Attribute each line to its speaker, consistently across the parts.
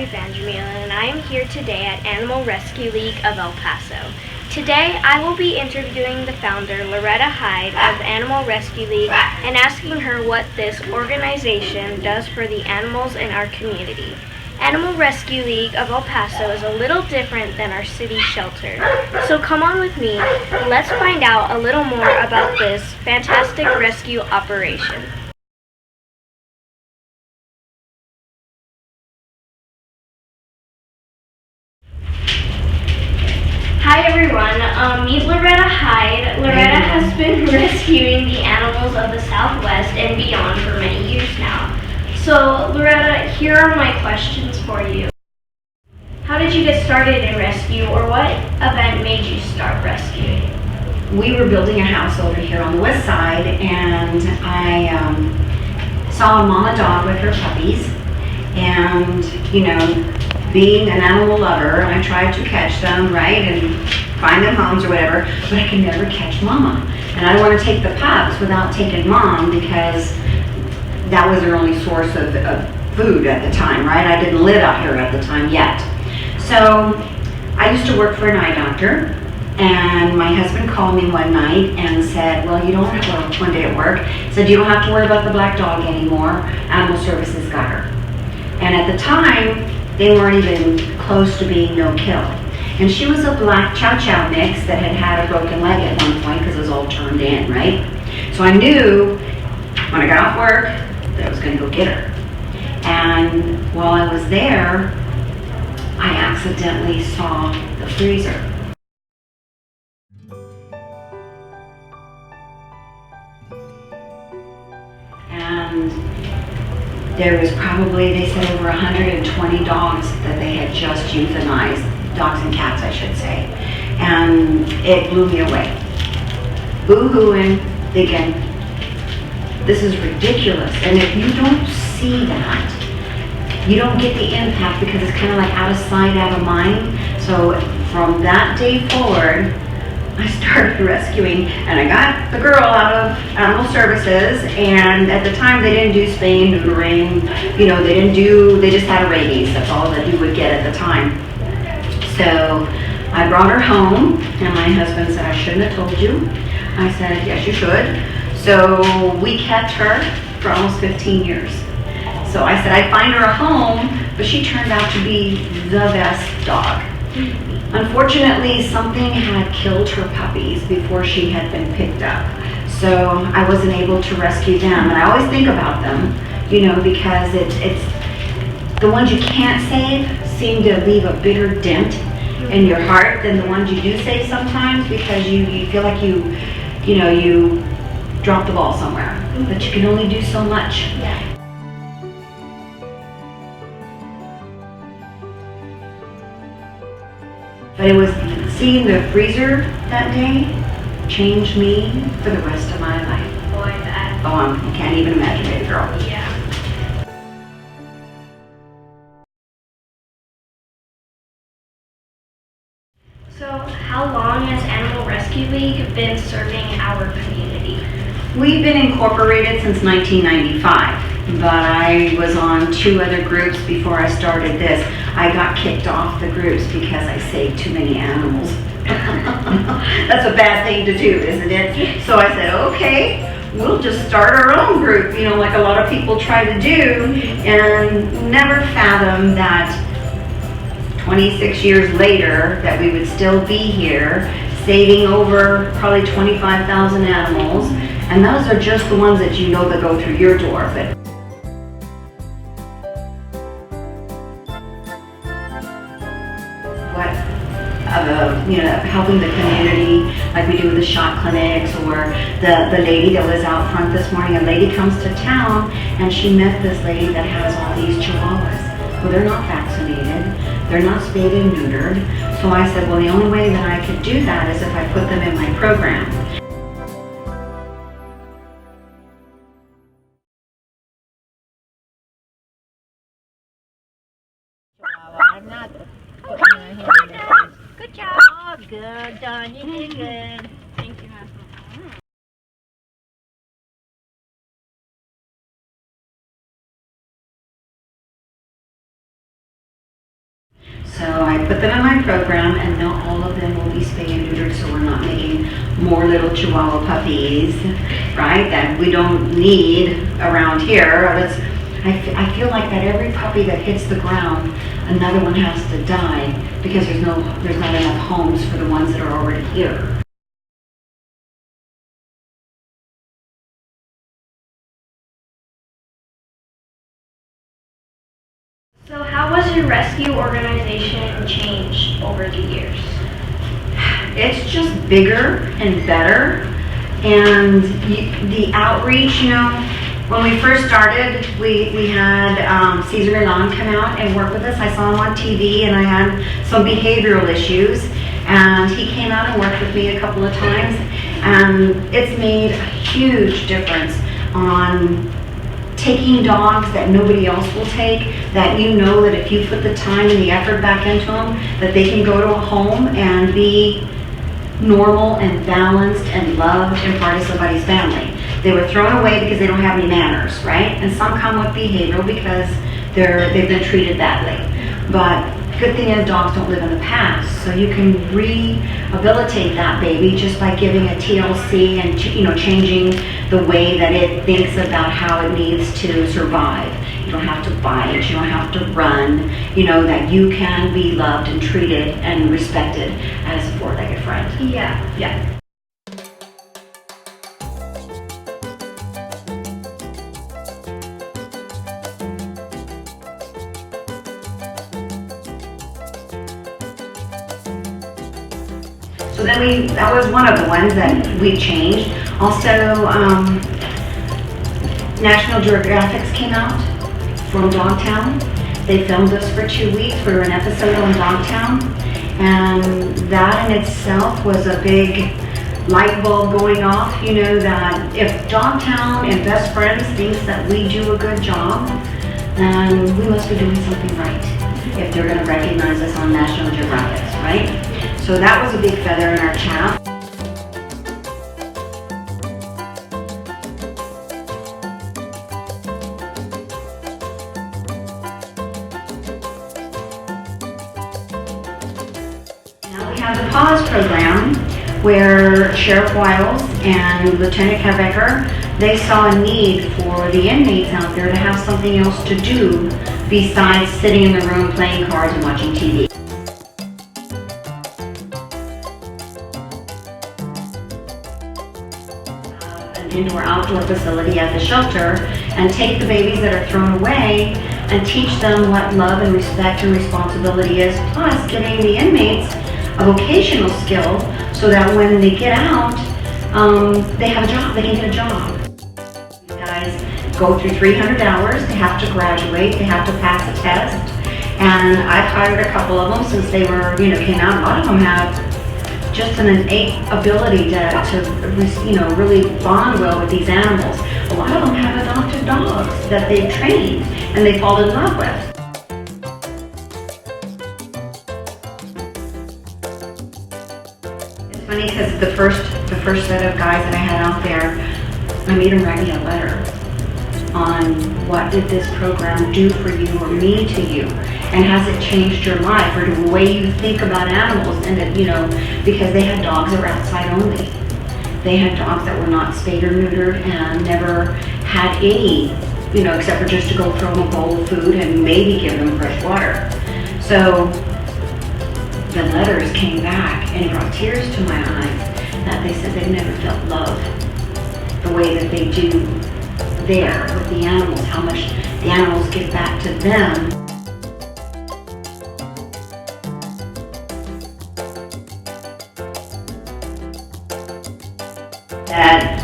Speaker 1: Evangeline and I am here today at Animal Rescue League of El Paso. Today I will be interviewing the founder, Loretta Hyde, of Animal Rescue League and asking her what this organization does for the animals in our community. Animal Rescue League of El Paso is a little different than our city shelter. So come on with me, let's find out a little more about this fantastic rescue operation. Hi everyone, meet Loretta Hyde. Loretta has been rescuing the animals of the Southwest and beyond for many years now. So Loretta, here are my questions for you. How did you get started in rescue, or what event made you start rescuing?
Speaker 2: We were building a house over here on the west side, and I saw a mama dog with her puppies, and being an animal lover, I tried to catch them, right, and find them homes or whatever, but I could never catch mama. And I didn't want to take the pups without taking mom, because that was their only source of food at the time, right? I didn't live out here at the time yet. So I used to work for an eye doctor, and my husband called me one night and said, well, you don't have to work one day at work, said you don't have to worry about the black dog anymore, Animal Services got her. And at the time, they weren't even close to being no-kill. And she was a black Chow Chow mix that had had a broken leg at one point because it was all turned in, right? So I knew when I got off work that I was going to go get her. And while I was there, I accidentally saw the freezer. And there was probably, they said, over 120 dogs that they had just euthanized, dogs and cats I should say, and it blew me away. Boo-hooing, thinking, this is ridiculous. And if you don't see that, you don't get the impact, because it's kind of like out of sight, out of mind. So from that day forward, I started rescuing, and I got the girl out of Animal Services, and at the time they didn't do spaying, neutering, they just had a rabies, that's all that you would get at the time. So I brought her home, and my husband said, I shouldn't have told you. I said, yes you should. So we kept her for almost 15 years. So I said I'd find her a home, but she turned out to be the best dog. Unfortunately, something had killed her puppies before she had been picked up. So I wasn't able to rescue them. And I always think about them, because it's the ones you can't save seem to leave a bigger dent in your heart than the ones you do save sometimes, because you feel like you dropped the ball somewhere. But you can only do so much.
Speaker 1: Yeah.
Speaker 2: But it was seeing the freezer that day changed me for the rest of my life.
Speaker 1: Boy, that.
Speaker 2: Oh, you can't even imagine it, girl.
Speaker 1: Yeah. So how long has Animal Rescue League been serving our community?
Speaker 2: We've been incorporated since 1995, but I was on 2 other groups before I started this. I got kicked off the groups because I saved too many animals. That's a bad thing to do, isn't it? So I said, okay, we'll just start our own group, like a lot of people try to do, and never fathom that 26 years later that we would still be here saving over probably 25,000 animals, and those are just the ones that that go through your door. But helping the community, like we do with the shot clinics, or the lady that was out front this morning. A lady comes to town, and she met this lady that has all these chihuahuas. Well, they're not vaccinated, they're not spayed and neutered. So I said, well, the only way that I could do that is if I put them in my program.
Speaker 3: I'm not putting her hand in the face. Good job. Oh, good, Don. You did good.
Speaker 1: Thank you,
Speaker 2: So I put them in my program, and now all of them will be spayed and neutered, so we're not making more little Chihuahua puppies, right, that we don't need around here. I feel like that every puppy that hits the ground, another one has to die because there's not enough homes for the ones that are already here.
Speaker 1: So how was your rescue organization changed over the years?
Speaker 2: It's just bigger and better, and the outreach, when we first started, we had Cesar Milan come out and work with us. I saw him on TV, and I had some behavioral issues, and he came out and worked with me a couple of times, and it's made a huge difference on taking dogs that nobody else will take, that you know that if you put the time and the effort back into them, that they can go to a home and be normal and balanced and loved and part of somebody's family. They were thrown away because they don't have any manners, right? And some come with behavioral because they've been treated badly. But good thing is dogs don't live in the past, so you can rehabilitate that baby just by giving a TLC and changing the way that it thinks about how it needs to survive. You don't have to bite, you don't have to run, that you can be loved and treated and respected as a four-legged friend.
Speaker 1: Yeah.
Speaker 2: So then that was one of the ones that we changed. Also, National Geographic came out from Dogtown. They filmed us for 2 weeks for an episode on Dogtown. And that in itself was a big light bulb going off, that if Dogtown and Best Friends thinks that we do a good job, then we must be doing something right if they're going to recognize us on National Geographic, right? So that was a big feather in our cap. Now we have the paws program, where Sheriff Wiles and Lieutenant Kavecker, they saw a need for the inmates out there to have something else to do besides sitting in the room playing cards and watching TV. An indoor-outdoor facility at the shelter and take the babies that are thrown away and teach them what love and respect and responsibility is, plus giving the inmates a vocational skill so that when they get out, they have a job, they can get a job. You guys go through 300 hours, they have to graduate, they have to pass a test, and I've hired a couple of them since they were, came out. A lot of them have just an innate ability to really bond well with these animals. A lot of them have adopted dogs that they've trained and they fall in love with. It's funny because the first set of guys that I had out there, I made them write me a letter on what did this program do for you or mean to you, and has it changed your life or the way you think about animals, and that, because they had dogs that were outside only. They had dogs that were not spayed or neutered and never had any, except for just to go throw them a bowl of food and maybe give them fresh water. So the letters came back and brought tears to my eyes that they said they never felt love the way that they do there with the animals, how much the animals give back to them. That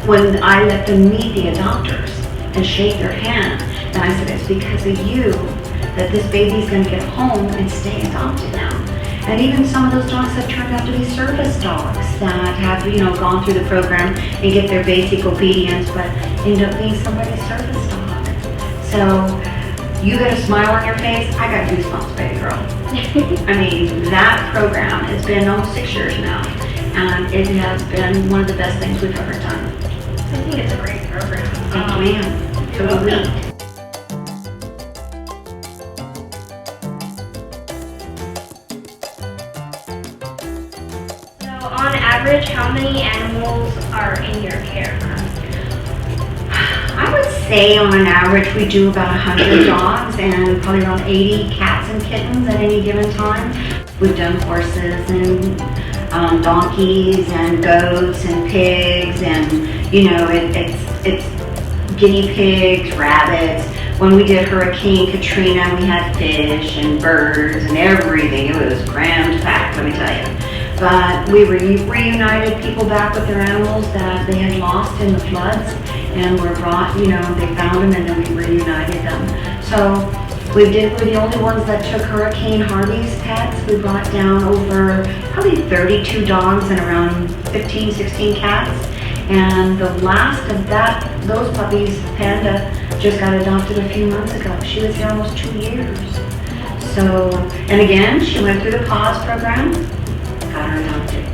Speaker 2: when I let them meet the adopters and shake their hand, and I said, it's because of you that this baby's going to get home and stay adopted now. And even some of those dogs have turned out to be service dogs that have, gone through the program and get their basic obedience, but end up being somebody's service dog. So you get a smile on your face, I got goosebumps, baby girl. I mean, that program has been almost 6 years now, and it has been one of the best things we've ever done.
Speaker 1: I think it's a great program.
Speaker 2: Thank you, ma'am. So we
Speaker 1: are in your care?
Speaker 2: I would say on an average we do about 100 dogs and probably around 80 cats and kittens at any given time. We've done horses and donkeys and goats and pigs, and you know, it's guinea pigs, rabbits. When we did Hurricane Katrina, we had fish and birds and everything. It was crammed packed, let me tell you. But we reunited people back with their animals that they had lost in the floods, and were brought, you know, they found them and then we reunited them. So we're the only ones that took Hurricane Harvey's pets. We brought down over probably 32 dogs and around 15, 16 cats. And the last of those puppies, Panda, just got adopted a few months ago. She was here almost 2 years. So, and again, she went through the paws program, got her adopted.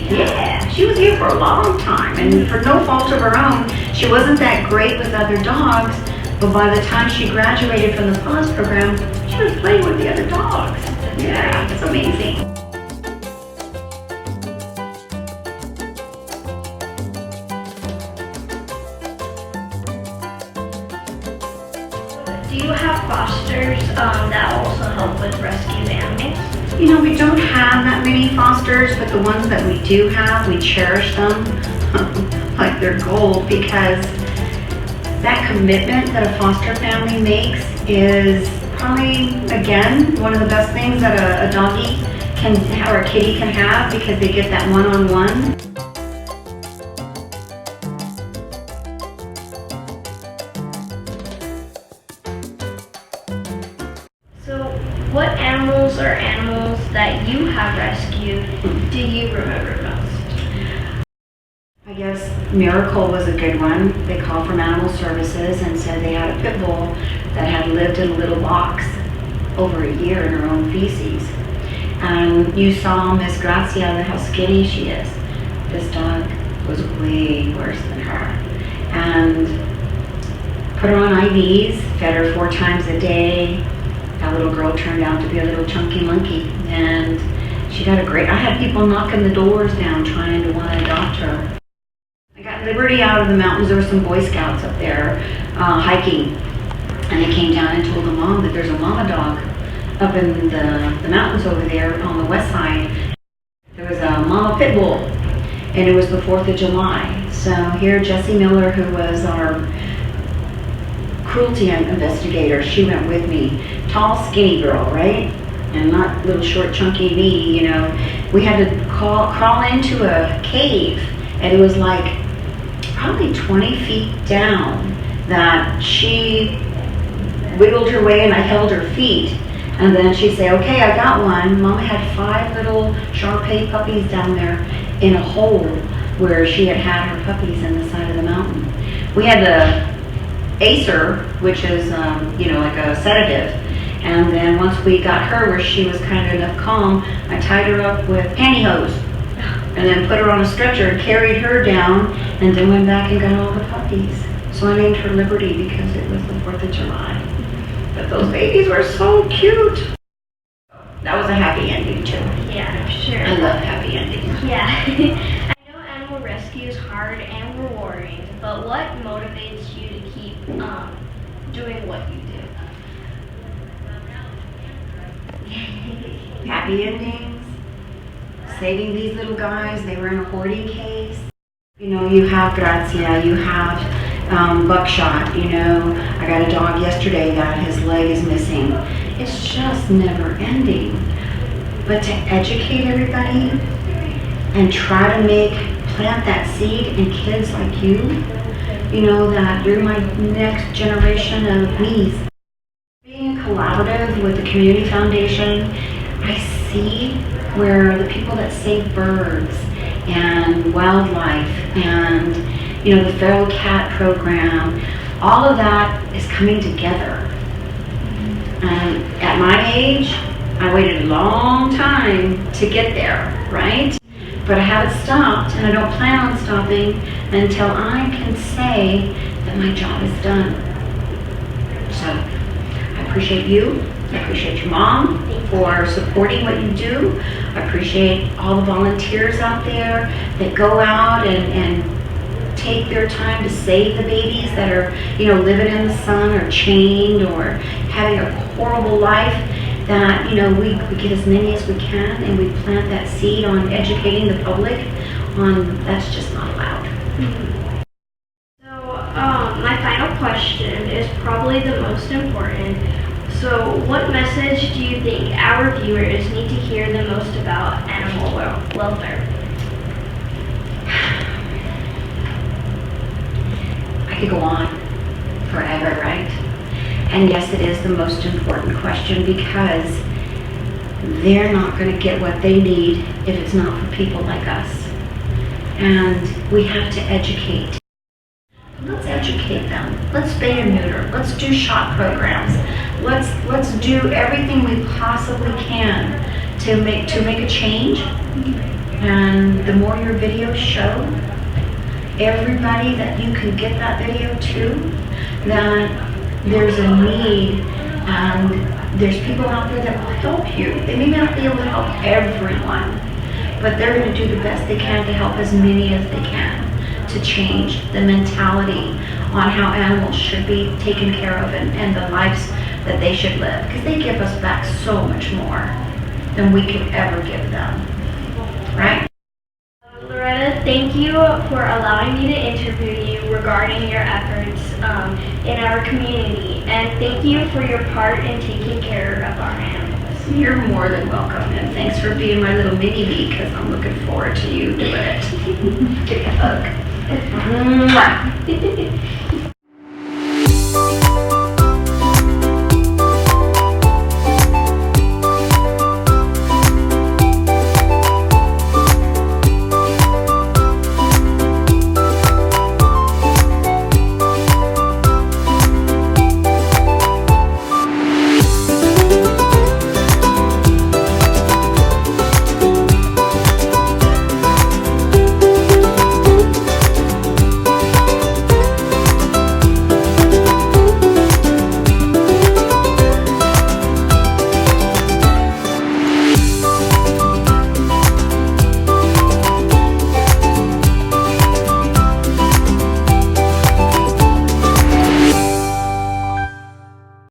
Speaker 2: Yeah, she was here for a long time, and for no fault of her own, she wasn't that great with other dogs, but by the time she graduated from the paws program, she was playing with the other dogs. Yeah, it's amazing.
Speaker 1: Do you have fosters that also help with rescued animals?
Speaker 2: You know, we don't have that many fosters, but the ones that we do have, we cherish them like they're gold, because that commitment that a foster family makes is probably, again, one of the best things that a doggy can, or a kitty can have, because they get that one-on-one.
Speaker 1: So, what animals or animals that you have rescued do you remember most?
Speaker 2: I guess Miracle was a good one. They called from Animal Services and said they had a pit bull that had lived in a little box over a year in her own feces. And you saw Miss Gracia, how skinny she is. This dog was way worse than her. And put her on IVs, fed her 4 times a day. That little girl turned out to be a little chunky monkey, and she got a great, I had people knocking the doors down trying to want to adopt her. I got Liberty out of the mountains. There were some Boy Scouts up there hiking, and they came down and told the mom that there's a mama dog up in the mountains over there on the west side. There was a mama pit bull, and it was the 4th of July. So here Jessie Miller, who was our cruelty investigator, she went with me. Tall, skinny girl, right? And not little short, chunky me, you know. We had to crawl into a cave, and it was like probably 20 feet down, that she wiggled her way and I held her feet. And then she'd say, okay, I got one. Mama had 5 little Shar-Pei puppies down there in a hole where she had had her puppies in the side of the mountain. We had to ace her, which is, you know, like a sedative. And then once we got her where she was kind of enough calm, I tied her up with pantyhose and then put her on a stretcher and carried her down, and then went back and got all the puppies. So I named her Liberty because it was the 4th of July. But those babies were so cute. That was a happy ending too.
Speaker 1: Yeah, sure.
Speaker 2: I love happy endings.
Speaker 1: Yeah. I know animal rescue is hard and rewarding, but what motivates you to keep doing what you do?
Speaker 2: Happy endings, saving these little guys. They were in a hoarding case. You know, you have Gracia, you have Buckshot, you know. I got a dog yesterday that his leg is missing. It's just never ending. But to educate everybody and try to plant that seed in kids like you know, that you're my next generation of me's. Being collaborative with the Community Foundation, I see where the people that save birds and wildlife and, you know, the feral cat program, all of that is coming together. At my age, I waited a long time to get there, right? But I haven't stopped, and I don't plan on stopping until I can say that my job is done. So I appreciate you. I appreciate your mom for supporting what you do. I appreciate all the volunteers out there that go out and take their time to save the babies that are, living in the sun or chained or having a horrible life. That, we get as many as we can, and we plant that seed on educating the public on that's just not allowed.
Speaker 1: So, my final question is probably the most important. So, what message do you think our viewers need to hear the most about animal welfare?
Speaker 2: I could go on forever, right? And yes, it is the most important question, because they're not going to get what they need if it's not for people like us. And we have to educate. Let's educate them. Let's spay and neuter. Let's do shot programs. Let's do everything we possibly can to make a change. And the more your videos show everybody that you can get that video to, that there's a need, and there's people out there that will help you. They may not be able to help everyone, but they're going to do the best they can to help as many as they can to change the mentality on how animals should be taken care of and the lives that they should live, because they give us back so much more than we could ever give them, right?
Speaker 1: Loretta, thank you for allowing me to interview you regarding your efforts in our community, and thank you for your part in taking care of our animals.
Speaker 2: You're more than welcome, and thanks for being my little mini-me, because I'm looking forward to you doing it. Give me a hug. Mwah.